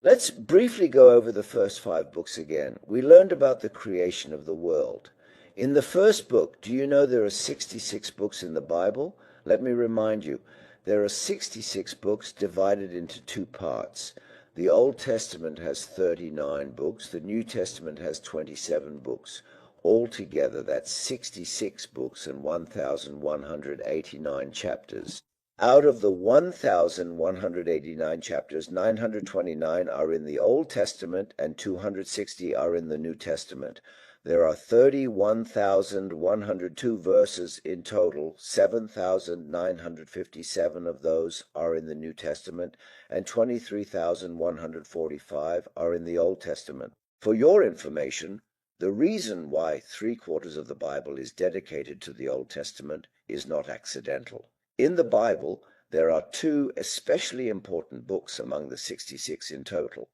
Let's briefly go over the first five books again. We learned about the creation of the world. In the first book, do you know there are 66 books in the Bible? Let me remind you, there are 66 books divided into two parts. The Old Testament has 39 books, the New Testament has 27 books. Altogether, that's 66 books and 1,189 chapters. Out of the 1,189 chapters, 929 are in the Old Testament and 260 are in the New Testament. There are 31,102 verses in total. 7,957 of those are in the New Testament and 23,145 are in the Old Testament. For your information, the reason why three-quarters of the Bible is dedicated to the Old Testament is not accidental. In the Bible, there are two especially important books among the 66 in total,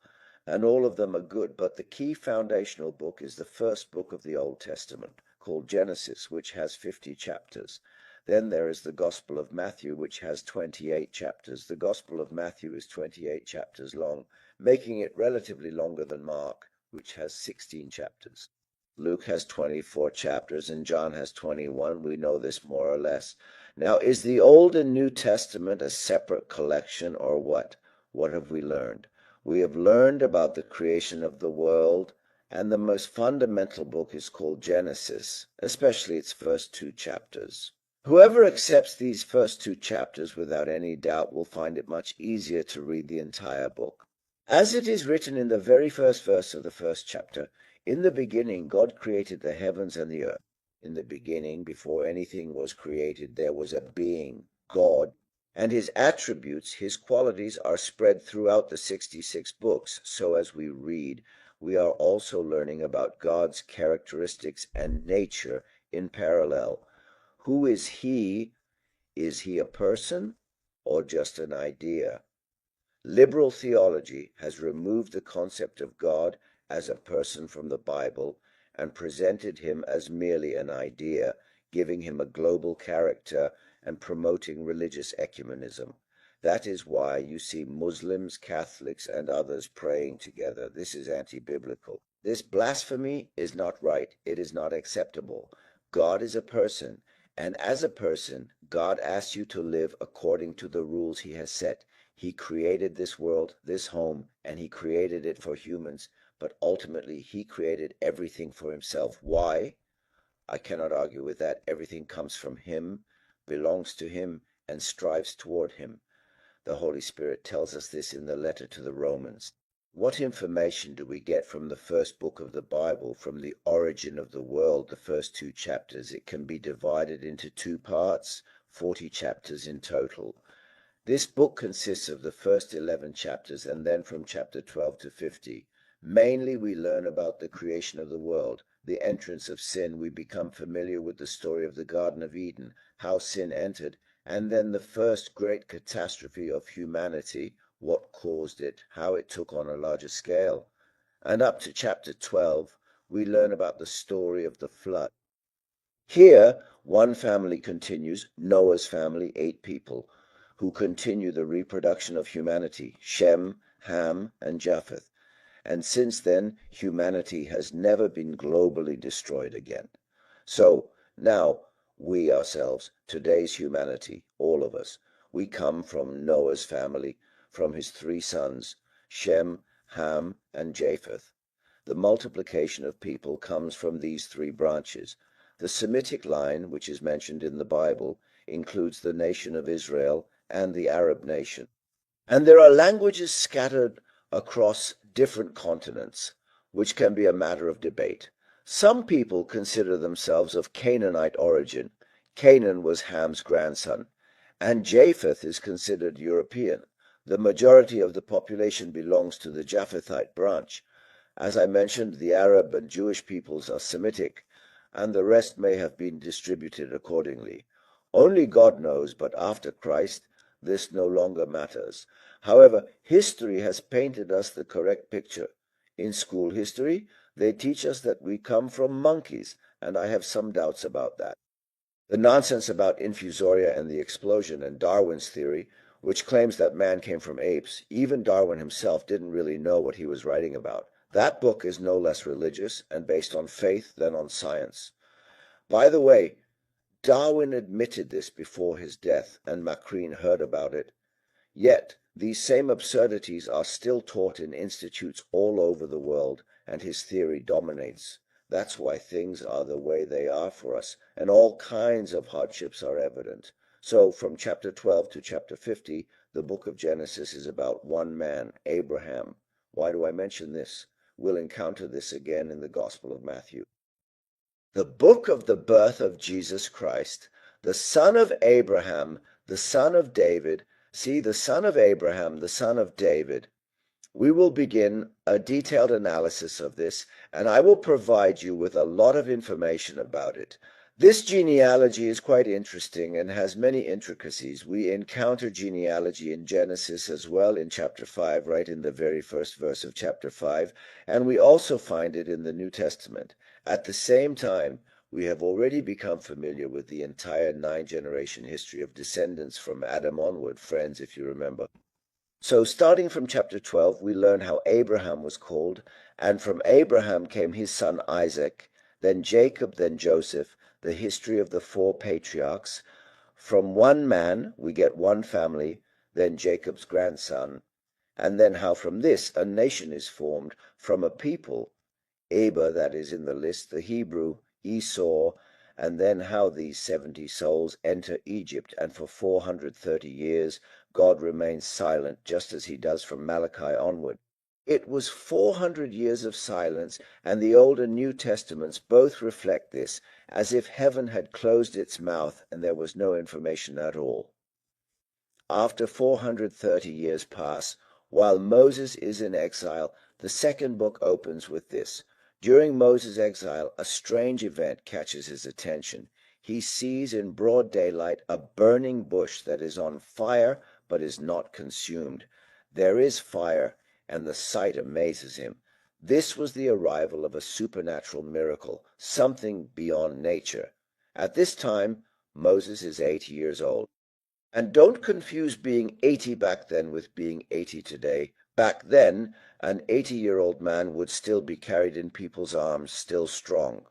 and all of them are good, but the key foundational book is the first book of the Old Testament, called Genesis, which has 50 chapters. Then there is the Gospel of Matthew, which has 28 chapters. The Gospel of Matthew is 28 chapters long, making it relatively longer than Mark, which has 16 chapters. Luke has 24 chapters and John has 21. We know this more or less. Now, is the Old and New Testament a separate collection or what? What have we learned? We have learned about the creation of the world, and the most fundamental book is called Genesis, especially its first two chapters. Whoever accepts these first two chapters without any doubt will find it much easier to read the entire book. As it is written in the very first verse of the first chapter, in the beginning God created the heavens and the earth. In the beginning, before anything was created, there was a being, God, and his attributes, his qualities are spread throughout the 66 books. So as we read, we are also learning about God's characteristics and nature in parallel. Who is he? Is he a person or just an idea? Liberal theology has removed the concept of God as a person from the Bible and presented him as merely an idea, giving him a global character and promoting religious ecumenism. That is why you see Muslims, Catholics, and others praying together. This is anti-biblical. This blasphemy is not right. It is not acceptable. God is a person, and as a person, God asks you to live according to the rules he has set. He created this world, this home, and he created it for humans, but ultimately he created everything for himself. Why? I cannot argue with that. Everything comes from him, belongs to him, and strives toward him. The Holy Spirit tells us this in the letter to the Romans. What information do we get from the first book of the Bible, from the origin of the world, the first two chapters? It can be divided into two parts, 40 chapters in total. This book consists of the first 11 chapters and then from chapter 12 to 50. Mainly we learn about the creation of the world, the entrance of sin. We become familiar with the story of the Garden of Eden, how sin entered, and then the first great catastrophe of humanity, what caused it, how it took on a larger scale. And up to chapter 12, we learn about the story of the flood. Here, one family continues, Noah's family, 8 people, who continue the reproduction of humanity, Shem, Ham, and Japheth. And since then, humanity has never been globally destroyed again. So now, we ourselves, today's humanity, all of us, we come from Noah's family, from his 3 sons, Shem, Ham, and Japheth. The multiplication of people comes from these 3 branches. The Semitic line, which is mentioned in the Bible, includes the nation of Israel and the Arab nation. And there are languages scattered across different continents, which can be a matter of debate. Some people consider themselves of Canaanite origin. Canaan was Ham's grandson, and Japheth is considered European. The majority of the population belongs to the Japhethite branch. As I mentioned, the Arab and Jewish peoples are Semitic, and the rest may have been distributed accordingly. Only God knows, but after Christ, this no longer matters. However, history has painted us the correct picture. In school history, they teach us that we come from monkeys, and I have some doubts about that. The nonsense about infusoria and the explosion and Darwin's theory, which claims that man came from apes. Even Darwin himself didn't really know what he was writing about. That book is no less religious and based on faith than on science. By the way, Darwin admitted this before his death, and Macreen heard about it. Yet these same absurdities are still taught in institutes all over the world, and his theory dominates. That's why things are the way they are for us, and all kinds of hardships are evident. So from chapter 12 to chapter 50, the book of Genesis is about one man, Abraham. Why do I mention this? We'll encounter this again in the Gospel of Matthew. The book of the birth of Jesus Christ, the son of Abraham, the son of David. See, the son of Abraham, the son of David. We will begin a detailed analysis of this, and I will provide you with a lot of information about it. This genealogy is quite interesting and has many intricacies. We encounter genealogy in Genesis as well in chapter 5, right in the very first verse of chapter 5, and we also find it in the New Testament. At the same time, we have already become familiar with the entire 9-generation history of descendants from Adam onward, friends, if you remember. So starting from chapter 12, we learn how Abraham was called, and from Abraham came his son Isaac, then Jacob, then Joseph, the history of the 4 patriarchs. From one man we get one family, then Jacob's grandson, and then how from this a nation is formed, from a people, Eber, that is in the list, the Hebrew, Esau, and then how these 70 souls enter Egypt, and for 430 years God remains silent, just as he does from Malachi onward. It was 400 years of silence, and the Old and New Testaments both reflect this, as if heaven had closed its mouth and there was no information at all. After 430 years pass, while Moses is in exile, the second book opens with this. During Moses' exile, a strange event catches his attention. He sees in broad daylight a burning bush that is on fire but is not consumed. There is fire, and the sight amazes him. This was the arrival of a supernatural miracle, something beyond nature. At this time, Moses is 80 years old. And don't confuse being 80 back then with being 80 today. Back then, an 80-year-old man would still be carried in people's arms, still strong.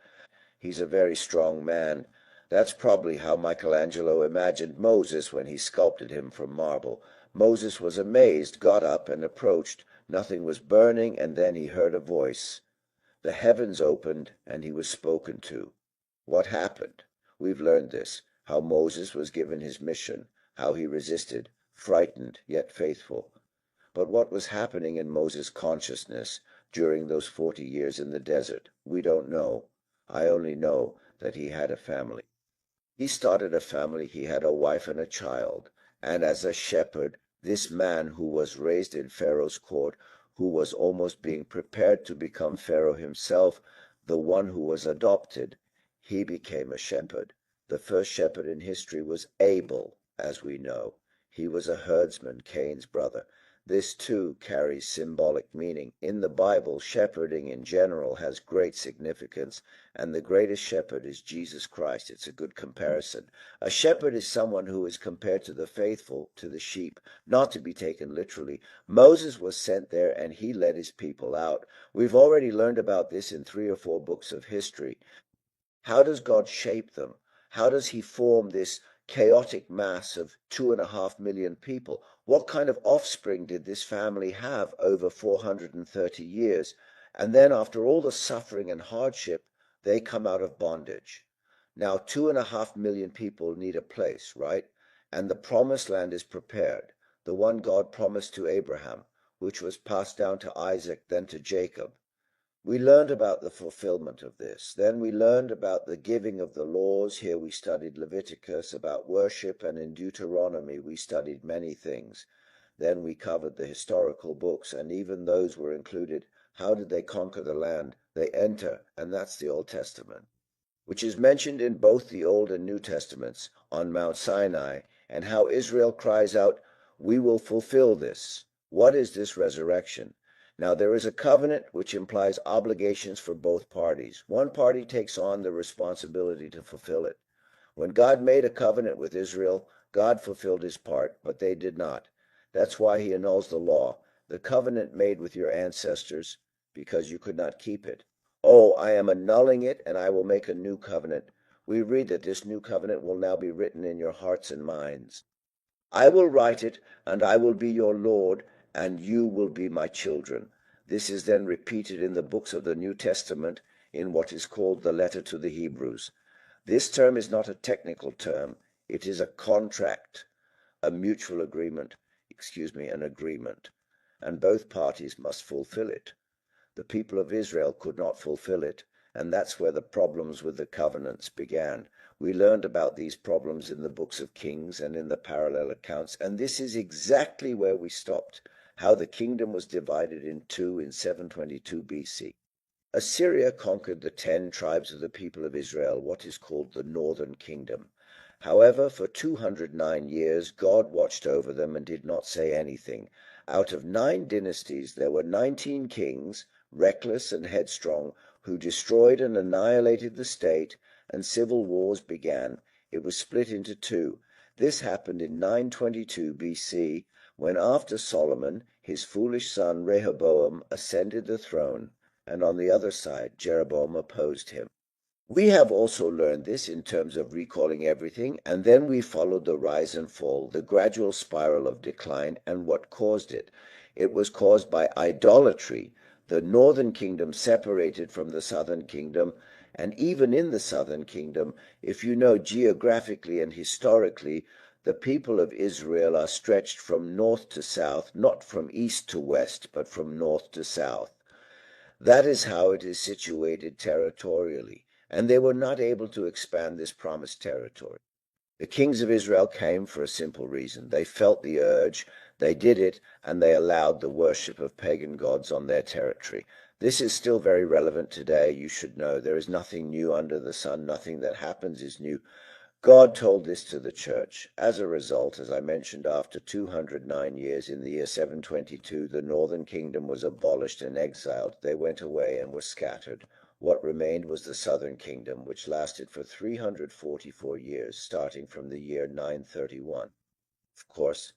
He's a very strong man. That's probably how Michelangelo imagined Moses when he sculpted him from marble. Moses was amazed, got up, and approached. Nothing was burning, and then he heard a voice. The heavens opened, and he was spoken to. What happened? We've learned this, how Moses was given his mission, how he resisted, frightened, yet faithful. But what was happening in Moses' consciousness during those 40 years in the desert? We don't know. I only know that he had a family. He started a family. He had a wife and a child. And as a shepherd, this man who was raised in Pharaoh's court, who was almost being prepared to become Pharaoh himself, the one who was adopted, he became a shepherd. The first shepherd in history was Abel, as we know. He was a herdsman, Cain's brother. This too carries symbolic meaning. In the Bible, shepherding in general has great significance, and the greatest shepherd is Jesus Christ. It's a good comparison. A shepherd is someone who is compared to the faithful, to the sheep, not to be taken literally. Moses was sent there and he led his people out. We've already learned about this in 3 or 4 books of history. How does God shape them? How does he form this chaotic mass of 2.5 million people? What kind of offspring did this family have over 430 years? And then after all the suffering and hardship, they come out of bondage. Now 2.5 million people need a place, right? And the promised land is prepared, the one God promised to Abraham, which was passed down to Isaac, then to Jacob. We learned about the fulfillment of this. Then we learned about the giving of the laws. Here we studied Leviticus, about worship, and in Deuteronomy we studied many things. Then we covered the historical books, and even those were included. How did they conquer the land? They enter, and that's the Old Testament, which is mentioned in both the Old and New Testaments on Mount Sinai, and how Israel cries out, "We will fulfill this." What is this resurrection? Now there is a covenant which implies obligations for both parties. One party takes on the responsibility to fulfill it. When God made a covenant with Israel, God fulfilled his part, but they did not. That's why he annuls the law, the covenant made with your ancestors, because you could not keep it. Oh, I am annulling it, and I will make a new covenant. We read that this new covenant will now be written in your hearts and minds. I will write it, and I will be your Lord, and you will be my children. This is then repeated in the books of the New Testament in what is called the letter to the Hebrews. This term is not a technical term. It is a contract, a mutual agreement, an agreement, and both parties must fulfill it. The people of Israel could not fulfill it, and that's where the problems with the covenants began. We learned about these problems in the books of Kings and in the parallel accounts, and this is exactly where we stopped, how the kingdom was divided in two in 722 BC. Assyria conquered the 10 tribes of the people of Israel, what is called the northern kingdom. However, for 209 years, God watched over them and did not say anything. Out of 9 dynasties, there were 19 kings, reckless and headstrong, who destroyed and annihilated the state, and civil wars began. It was split into 2. This happened in 922 BC, when after Solomon, his foolish son Rehoboam ascended the throne, and on the other side Jeroboam opposed him. We have also learned this in terms of recalling everything, and then we followed the rise and fall, the gradual spiral of decline, and what caused it. It was caused by idolatry. The northern kingdom separated from the southern kingdom, and even in the southern kingdom, if you know geographically and historically, the people of Israel are stretched from north to south, not from east to west, but from north to south. That is how it is situated territorially, and they were not able to expand this promised territory. The kings of Israel came for a simple reason. They felt the urge, they did it, and they allowed the worship of pagan gods on their territory. This is still very relevant today. You should know there is nothing new under the sun. Nothing that happens is new. God told this to the church. As a result, as I mentioned, after 209 years, in the year 722, the northern kingdom was abolished and exiled. They went away and were scattered. What remained was the southern kingdom, which lasted for 344 years, starting from the year 931. Of course,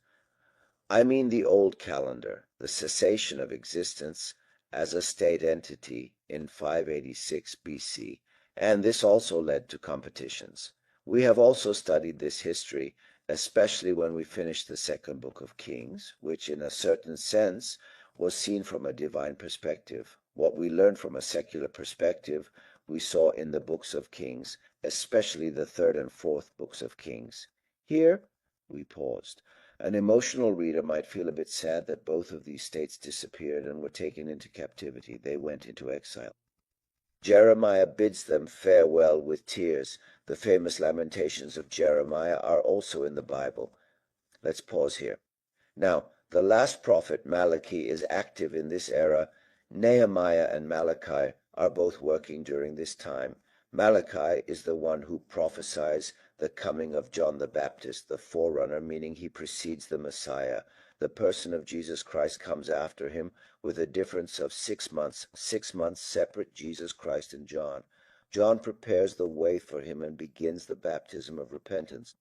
I mean the old calendar, the cessation of existence as a state entity in 586 BC, and this also led to competitions. We have also studied this history, especially when we finished the second book of Kings, which in a certain sense was seen from a divine perspective. What we learned from a secular perspective, we saw in the books of Kings, especially the third and fourth books of Kings. Here we paused. An emotional reader might feel a bit sad that both of these states disappeared and were taken into captivity. They went into exile. Jeremiah bids them farewell with tears. The famous lamentations of Jeremiah are also in the Bible. Let's pause here. Now, the last prophet, Malachi, is active in this era. Nehemiah and Malachi are both working during this time. Malachi is the one who prophesies the coming of John the Baptist, the forerunner, meaning he precedes the Messiah. The person of Jesus Christ comes after him with a difference of 6 months. 6 months separate Jesus Christ and John. John prepares the way for him and begins the baptism of repentance.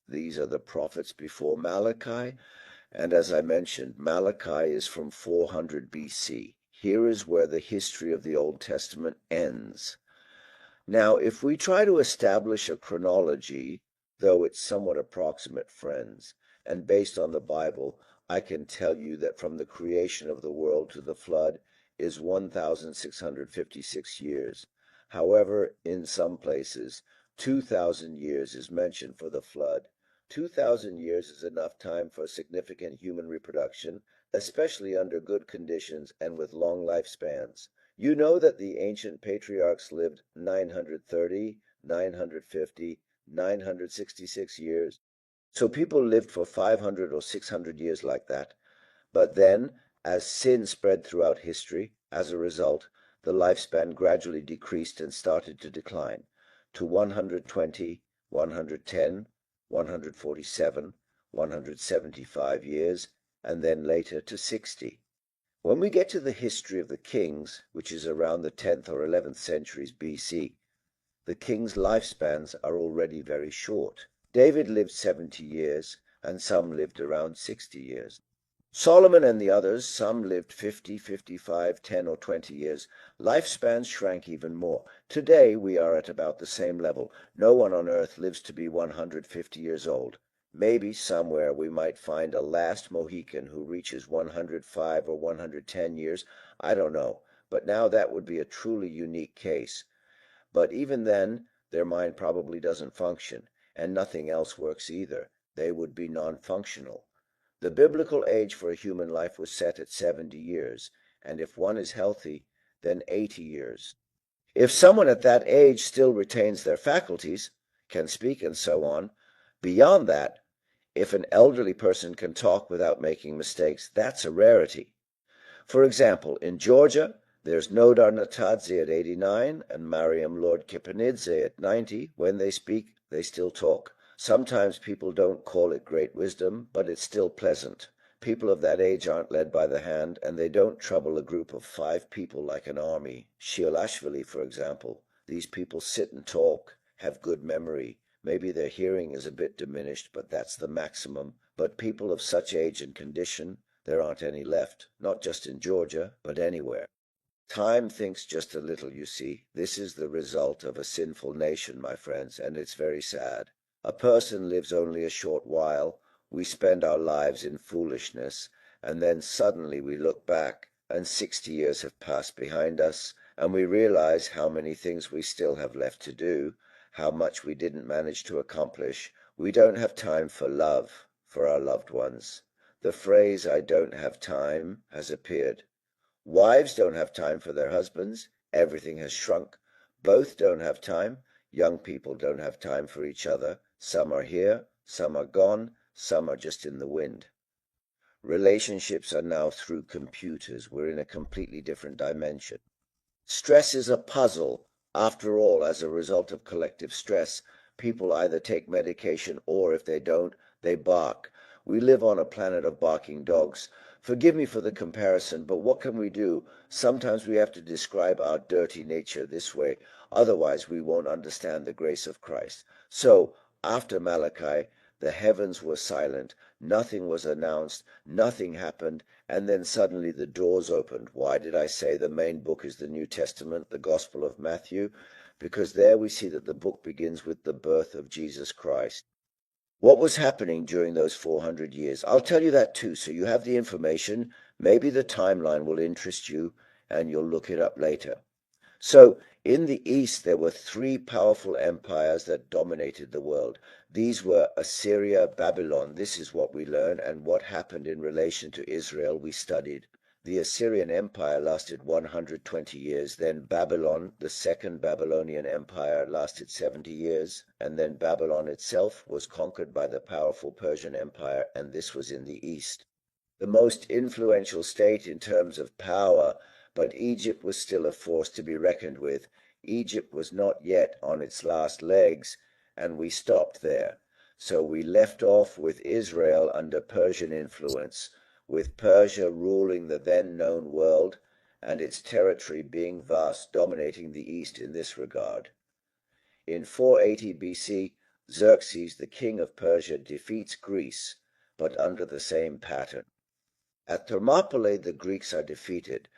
These are the prophets before Malachi, and as I mentioned, Malachi is from 400 BC. Here is where the history of the Old Testament ends. Now, if we try to establish a chronology, though it's somewhat approximate, friends, and based on the Bible, I can tell you that from the creation of the world to the flood is 1,656 years. However, in some places, 2,000 years is mentioned for the flood. 2,000 years is enough time for significant human reproduction, especially under good conditions and with long lifespans. You know that the ancient patriarchs lived 930, 950, 966 years. So people lived for 500 or 600 years like that. But then, as sin spread throughout history, as a result, the lifespan gradually decreased and started to decline to 120, 110, 147, 175 years, and then later to 60. When we get to the history of the kings, which is around the 10th or 11th centuries BC, the kings' lifespans are already very short. David lived 70 years, and some lived around 60 years. Solomon and the others, some lived 50, 55, 10, or 20 years. Lifespans shrank even more. Today we are at about the same level. No one on earth lives to be 150 years old. Maybe somewhere we might find a last Mohican who reaches 105 or 110 years. I don't know. But now that would be a truly unique case. But even then, their mind probably doesn't function, and nothing else works either. They would be non-functional. The biblical age for a human life was set at 70 years, and if one is healthy, then 80 years. If someone at that age still retains their faculties, can speak and so on, beyond that, if an elderly person can talk without making mistakes, that's a rarity. For example, in Georgia, there's Nodar Natadze at 89 and Mariam Lord Kipanidze at 90. When they speak, they still talk. Sometimes people don't call it great wisdom, but it's still pleasant. People of that age aren't led by the hand, and they don't trouble a group of 5 people like an army. Shiolashvili, for example. These people sit and talk, have good memory. Maybe their hearing is a bit diminished, but that's the maximum. But people of such age and condition, there aren't any left, not just in Georgia, but anywhere. Time thinks just a little, you see. This is the result of a sinful nation, my friends, and it's very sad. A person lives only a short while. We spend our lives in foolishness, and then suddenly we look back, and 60 years have passed behind us, and we realize how many things we still have left to do, how much we didn't manage to accomplish. We don't have time for love, for our loved ones. The phrase, "I don't have time," has appeared. Wives don't have time for their husbands. Everything has shrunk. Both don't have time. Young people don't have time for each other. Some are here, some are gone, some are just in the wind. Relationships are now through computers. We're in a completely different dimension. Stress is a puzzle. After all, as a result of collective stress, people either take medication or, if they don't, they bark. We live on a planet of barking dogs. Forgive me for the comparison, but what can we do? Sometimes we have to describe our dirty nature this way, otherwise we won't understand the grace of Christ. So, after Malachi, the heavens were silent, nothing was announced, nothing happened, and then suddenly the doors opened. Why did I say the main book is the New Testament, the Gospel of Matthew? Because there we see that the book begins with the birth of Jesus Christ. What was happening during those 400 years? I'll tell you that too, so you have the information. Maybe the timeline will interest you, and you'll look it up later. So, in the East, there were 3 powerful empires that dominated the world. These were Assyria, Babylon. This is what we learn, and what happened in relation to Israel we studied. The Assyrian Empire lasted 120 years, then Babylon, the Second Babylonian Empire, lasted 70 years, and then Babylon itself was conquered by the powerful Persian Empire, and this was in the East. The most influential state in terms of power, but Egypt was still a force to be reckoned with. Egypt was not yet on its last legs, and we stopped there. So we left off with Israel under Persian influence, with Persia ruling the then known world, and its territory being vast, dominating the East in this regard. In 480 BC, Xerxes, the king of Persia, defeats Greece, but under the same pattern. At Thermopylae, the Greeks are defeated.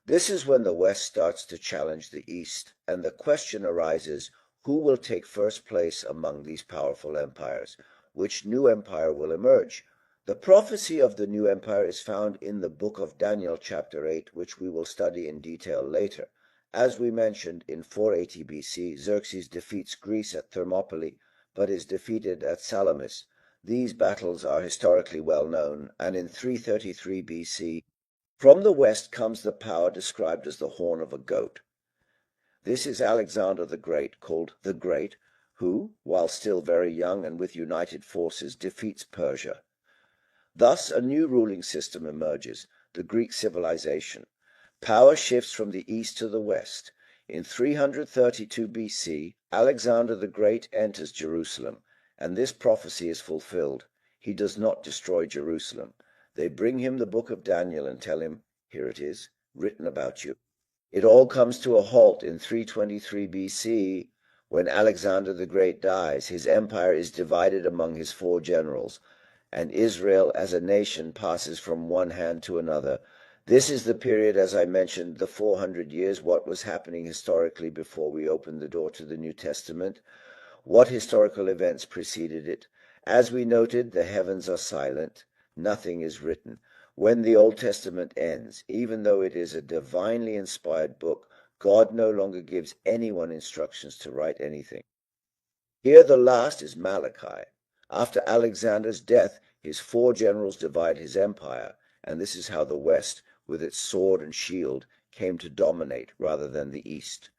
This is when the West starts to challenge the East, and the question arises, who will take first place among these powerful empires? Which new empire will emerge? The prophecy of the new empire is found in the book of Daniel, chapter 8, which we will study in detail later. As we mentioned, in 480 BC, Xerxes defeats Greece at Thermopylae, but is defeated at Salamis. These battles are historically well known, and in 333 BC, from the west comes the power described as the horn of a goat. This is Alexander the Great, called the Great, who, while still very young and with united forces, defeats Persia. Thus a new ruling system emerges, the Greek civilization. Power shifts from the east to the west. In 332 BC, Alexander the Great enters Jerusalem, and this prophecy is fulfilled. He does not destroy Jerusalem. They bring him the book of Daniel and tell him, "Here it is, written about you." It all comes to a halt in 323 BC When Alexander the Great dies, his empire is divided among his 4 generals, and Israel as a nation passes from one hand to another. This is the period, as I mentioned, the 400 years, what was happening historically before we opened the door to the New Testament. What historical events preceded it? As we noted, the heavens are silent. Nothing is written. When the Old Testament ends, even though it is a divinely inspired book, God no longer gives anyone instructions to write anything. Here the last is Malachi. After Alexander's death, his 4 generals divide his empire, and this is how the West, with its sword and shield, came to dominate rather than the East.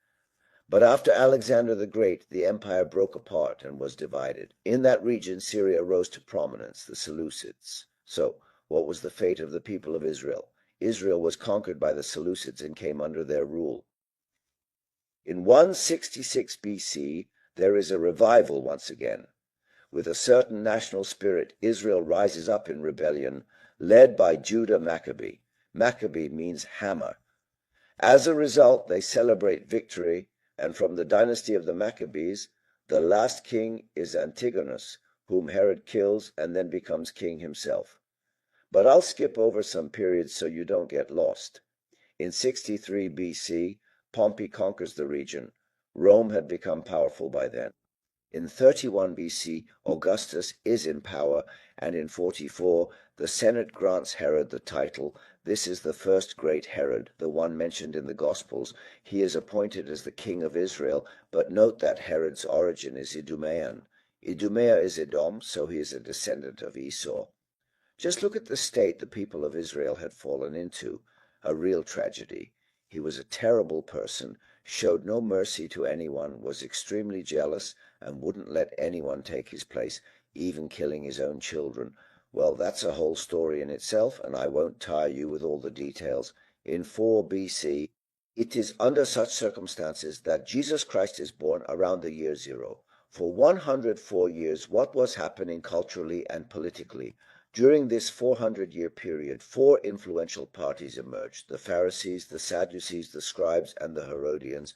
But after Alexander the Great, the empire broke apart and was divided. In that region, Syria rose to prominence, the Seleucids. So, what was the fate of the people of Israel? Israel was conquered by the Seleucids and came under their rule. In 166 BC, there is a revival once again. With a certain national spirit, Israel rises up in rebellion, led by Judah Maccabee. Maccabee means hammer. As a result, they celebrate victory, and from the dynasty of the Maccabees, the last king is Antigonus, whom Herod kills and then becomes king himself. But I'll skip over some periods so you don't get lost. In 63 BC, Pompey conquers the region. Rome had become powerful by then. In 31 BC, Augustus is in power, and in 44, the Senate grants Herod the title. This is the first great Herod, the one mentioned in the Gospels. He is appointed as the king of Israel, but note that Herod's origin is Idumean. Idumea is Edom, so he is a descendant of Esau. Just look at the state the people of Israel had fallen into, a real tragedy. He was a terrible person, showed no mercy to anyone, was extremely jealous, and wouldn't let anyone take his place, even killing his own children. Well, that's a whole story in itself, and I won't tire you with all the details. In 4 BC, it is under such circumstances that Jesus Christ is born around the year 0. For 104 years, what was happening culturally and politically? During this 400-year period, 4 influential parties emerged: the Pharisees, the Sadducees, the Scribes, and the Herodians.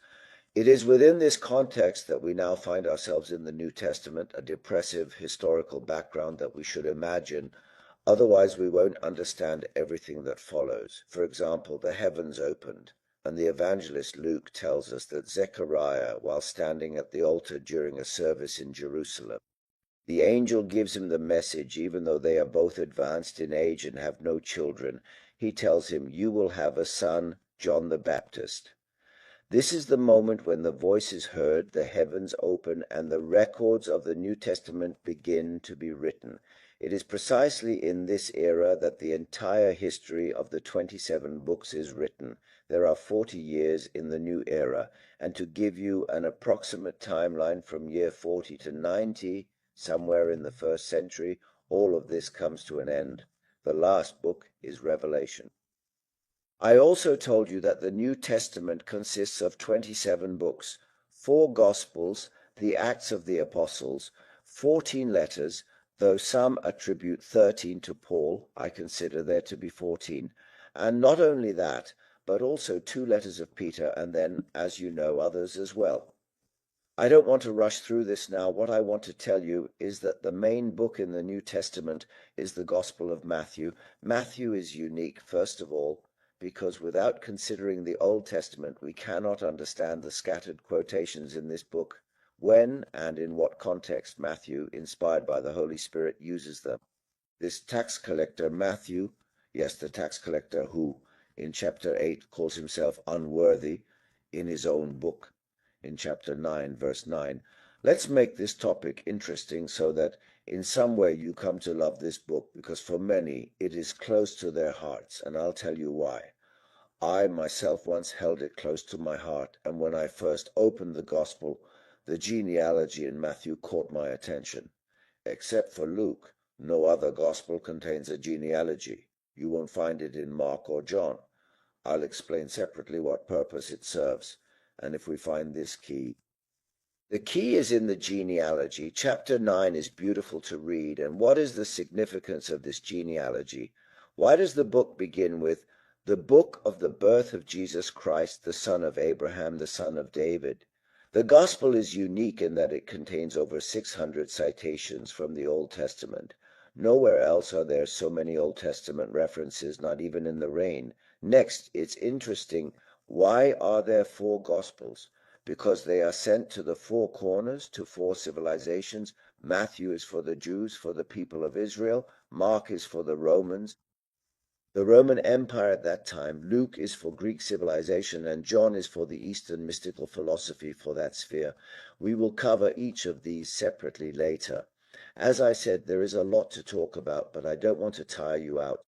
It is within this context that we now find ourselves in the New Testament, a depressive historical background that we should imagine, otherwise we won't understand everything that follows. For example, the heavens opened, and the evangelist Luke tells us that Zechariah, while standing at the altar during a service in Jerusalem, the angel gives him the message, even though they are both advanced in age and have no children. He tells him, "You will have a son, John the Baptist." This is the moment when the voice is heard, the heavens open, and the records of the New Testament begin to be written. It is precisely in this era that the entire history of the 27 books is written. There are 40 years in the new era, and to give you an approximate timeline from year 40 to 90, somewhere in the 1st century, all of this comes to an end. The last book is Revelation. I also told you that the New Testament consists of 27 books, 4 Gospels, the Acts of the Apostles, 14 letters, though some attribute 13 to Paul. I consider there to be 14. And not only that, but also 2 letters of Peter, and then, as you know, others as well. I don't want to rush through this now. What I want to tell you is that the main book in the New Testament is the Gospel of Matthew. Matthew is unique, first of all, because without considering the Old Testament, we cannot understand the scattered quotations in this book, when and in what context Matthew, inspired by the Holy Spirit, uses them. This tax collector, Matthew, yes, the tax collector who, in chapter 8, calls himself unworthy in his own book, in chapter 9, verse 9. Let's make this topic interesting so that in some way you come to love this book, because for many it is close to their hearts, and I'll tell you why. I myself once held it close to my heart, and when I first opened the Gospel, the genealogy in Matthew caught my attention. Except for Luke, no other Gospel contains a genealogy. You won't find it in Mark or John. I'll explain separately what purpose it serves, and if we find this key. The key is in the genealogy. Chapter 9 is beautiful to read, and what is the significance of this genealogy? Why does the book begin with the book of the birth of Jesus Christ, the son of Abraham, the son of David? The Gospel is unique in that it contains over 600 citations from the Old Testament. Nowhere else are there so many Old Testament references, not even in the Reign. Next, it's interesting. Why are there four Gospels? Because they are sent to the four corners, to four civilizations. Matthew is for the Jews, for the people of Israel. Mark is for the Romans, the Roman Empire at that time. Luke is for Greek civilization, and John is for the Eastern mystical philosophy for that sphere. We will cover each of these separately later. As I said, there is a lot to talk about, but I don't want to tire you out.